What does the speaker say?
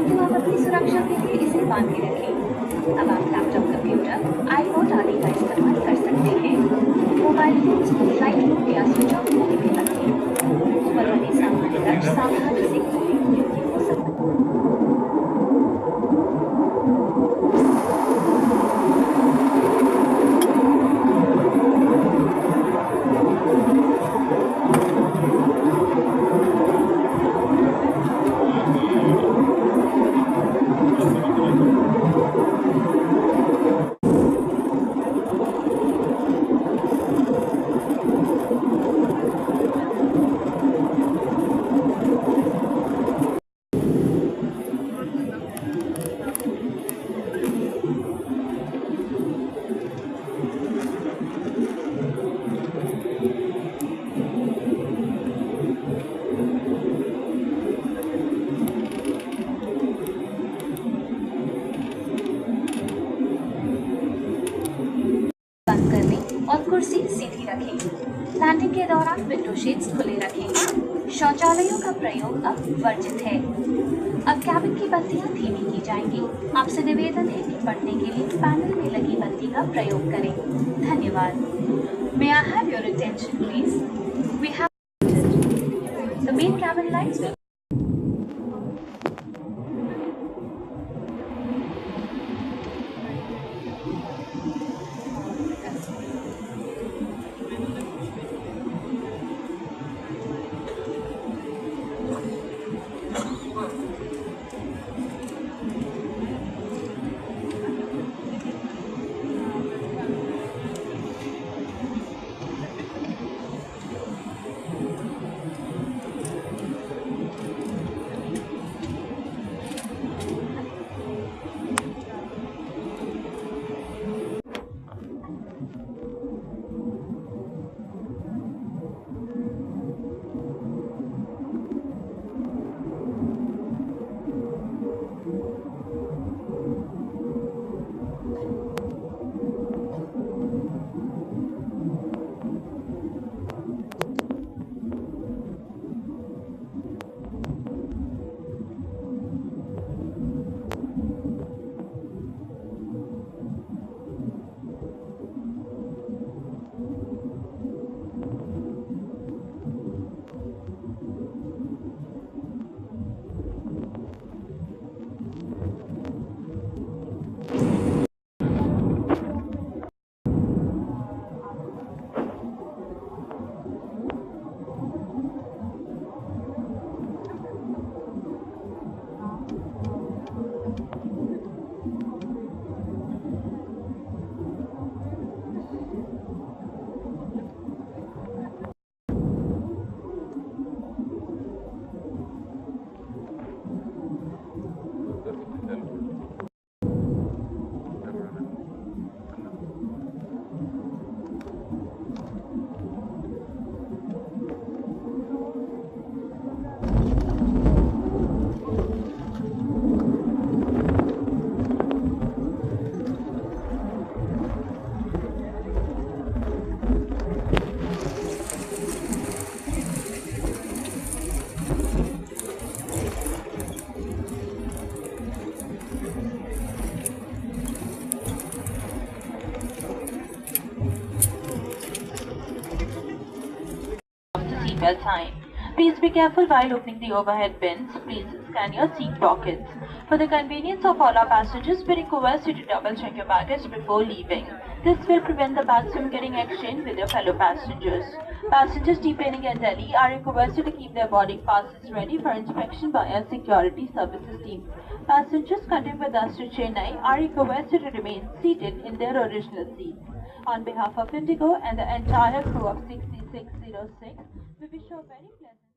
किंतु आप अपनी सुरक्षा के लिए इसे बांध के रखें। अब आप लैपटॉप, कंप्यूटर, आईपोड आदि का इस्तेमाल कर सकते हैं। मोबाइल फोन्स को फ्लाइट मोड या स्विच ऑफ मोड में रखें। ऊपर वाले सामान्य लक्ष्य सावधानी से खोलें क्योंकि हो सकता बंद कर लें और कुर्सी सीधी रखें। लैंडिंग के दौरान विंडो शेड्स खुले रखें। शौचालयों का प्रयोग अब वर्जित है। अब कैबिन की बत्तियां धीमी की जाएंगी। आपसे निवेदन है कि पढ़ने के लिए पैनल में लगी बत्ती का प्रयोग करें। धन्यवाद। May I have your attention, please? We have the main cabin lights will seatbelt sign. Please be careful while opening the overhead bins. Please scan your seat pockets. For the convenience of all our passengers, we request you to double check your baggage before leaving. This will prevent the bags from getting exchanged with your fellow passengers. Passengers deplaning at Delhi are requested to keep their boarding passes ready for inspection by our security services team. Passengers coming with us to Chennai are requested to remain seated in their original seats. On behalf of Indigo and the entire crew of 6606, we wish you a very pleasant